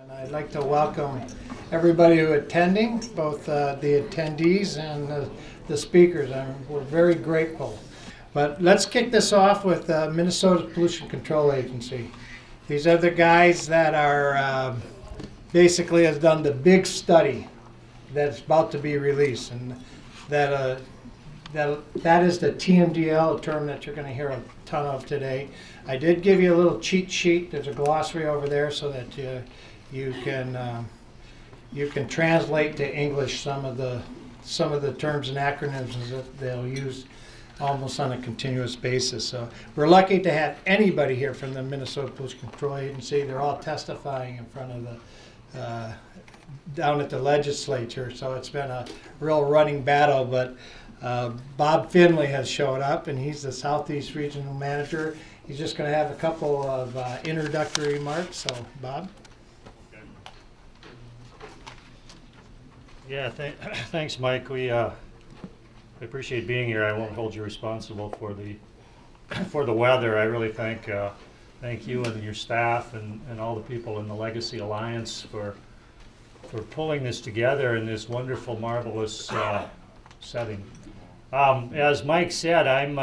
And I'd like to welcome everybody who attending, both the attendees and the speakers. We're very grateful. But let's kick this off with Minnesota Pollution Control Agency. These are the guys that are basically has done the big study that's about to be released, and that is the TMDL, a term that you're going to hear a ton of today. I did give you a little cheat sheet. There's a glossary over there so that you can translate to English some of the terms and acronyms that they'll use almost on a continuous basis. So we're lucky to have anybody here from the Minnesota Pollution Control Agency. They're all testifying in front of the down at the legislature. So it's been a real running battle. But Bob Finley has showed up, and he's the Southeast Regional Manager. He's just going to have a couple of introductory remarks. So, Bob. Yeah, thanks, Mike. We appreciate being here. I won't hold you responsible for the weather. I really thank you and your staff and all the people in the Legacy Alliance for pulling this together in this wonderful, marvelous setting. As Mike said, I'm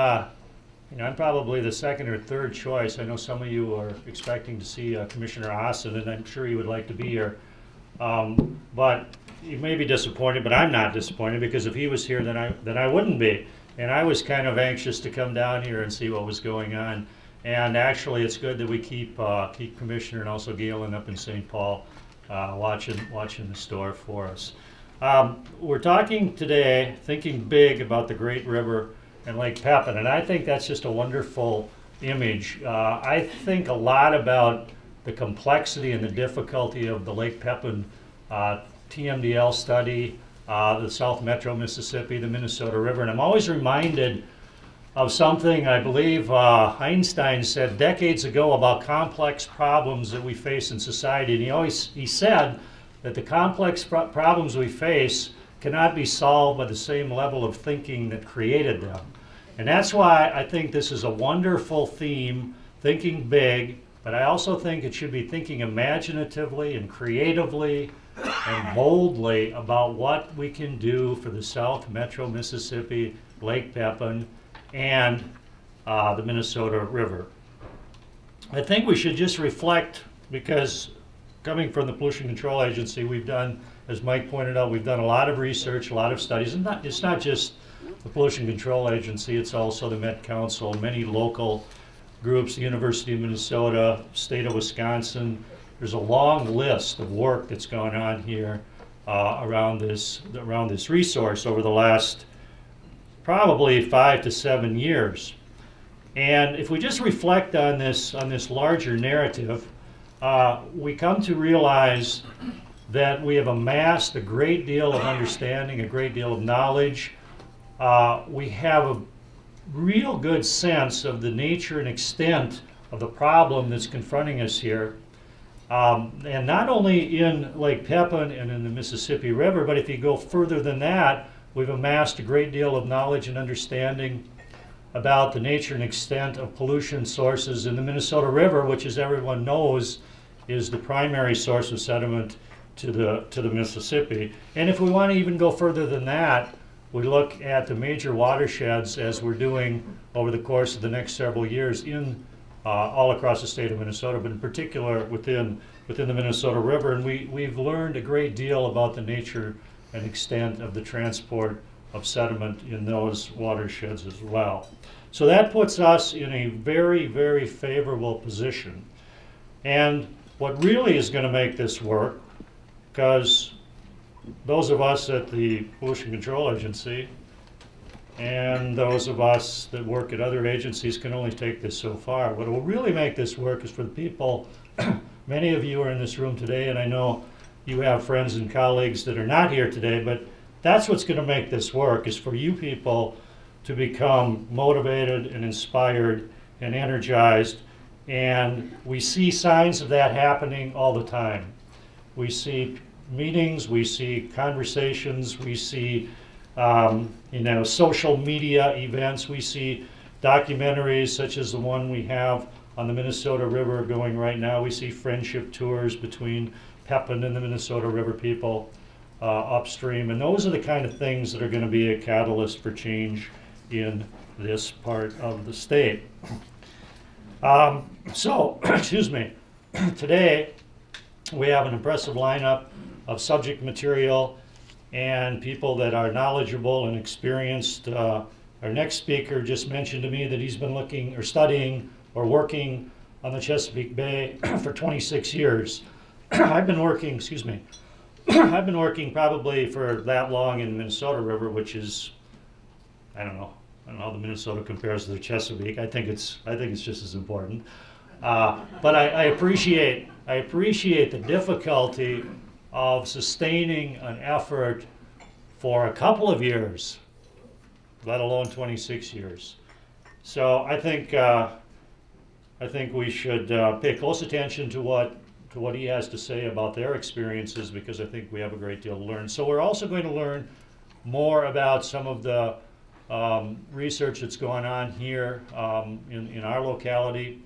probably the second or third choice. I know some of you are expecting to see Commissioner Austin, and I'm sure you would like to be here. But you may be disappointed, but I'm not disappointed, because if he was here, then I wouldn't be. And I was kind of anxious to come down here and see what was going on. And actually, it's good that we keep Commissioner and also Galen up in St. Paul watching the store for us. We're talking today, thinking big about the Great River and Lake Pepin, and I think that's just a wonderful image. I think a lot about the complexity and the difficulty of the Lake Pepin TMDL study, the South Metro Mississippi, the Minnesota River, and I'm always reminded of something I believe Einstein said decades ago about complex problems that we face in society, and he said that the complex problems we face cannot be solved by the same level of thinking that created them. And that's why I think this is a wonderful theme, thinking big, but I also think it should be thinking imaginatively and creatively and boldly about what we can do for the South Metro Mississippi, Lake Pepin, and the Minnesota River. I think we should just reflect, because coming from the Pollution Control Agency, we've done, as Mike pointed out, we've done a lot of research, a lot of studies, and it's not just the Pollution Control Agency, it's also the Met Council, many local groups, the University of Minnesota, state of Wisconsin. There's a long list of work that's gone on here around this resource over the last probably 5 to 7 years. And if we just reflect on this larger narrative, we come to realize that we have amassed a great deal of understanding, a great deal of knowledge. We have a real good sense of the nature and extent of the problem that's confronting us here. And not only in Lake Pepin and in the Mississippi River, but if you go further than that, we've amassed a great deal of knowledge and understanding about the nature and extent of pollution sources in the Minnesota River, which, as everyone knows, is the primary source of sediment to the Mississippi. And if we want to even go further than that, we look at the major watersheds, as we're doing over the course of the next several years in all across the state of Minnesota, but in particular within the Minnesota River. And we've learned a great deal about the nature and extent of the transport of sediment in those watersheds as well. So that puts us in a very, very favorable position. And what really is going to make this work, because those of us at the Pollution Control Agency and those of us that work at other agencies can only take this so far. What will really make this work is for the people, many of you are in this room today, and I know you have friends and colleagues that are not here today, but that's what's going to make this work, is for you people to become motivated and inspired and energized. And we see signs of that happening all the time. We see meetings, we see conversations, we see social media events, we see documentaries such as the one we have on the Minnesota River going right now. We see friendship tours between Pepin and the Minnesota River people upstream. And those are the kind of things that are going to be a catalyst for change in this part of the state. So, excuse me, today we have an impressive lineup of subject material and people that are knowledgeable and experienced. Our next speaker just mentioned to me that he's been looking or studying or working on the Chesapeake Bay for 26 years. I've been working, excuse me, I've been working probably for that long in the Minnesota River, which is, I don't know how the Minnesota compares to the Chesapeake. I think it's just as important. But I appreciate the difficulty of sustaining an effort for a couple of years, let alone 26 years. So I think we should pay close attention to what he has to say about their experiences, because I think we have a great deal to learn. So we're also going to learn more about some of the research that's going on here in our locality,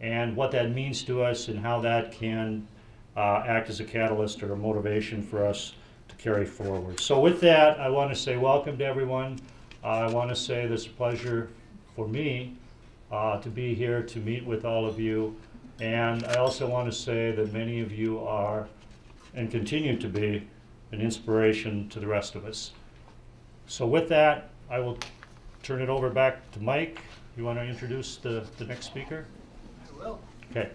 and what that means to us, and how that can act as a catalyst or a motivation for us to carry forward. So with that, I want to say welcome to everyone. I want to say that it's a pleasure for me to be here to meet with all of you. And I also want to say that many of you are, and continue to be, an inspiration to the rest of us. So with that, I will turn it over back to Mike. You want to introduce the next speaker? I will. Okay.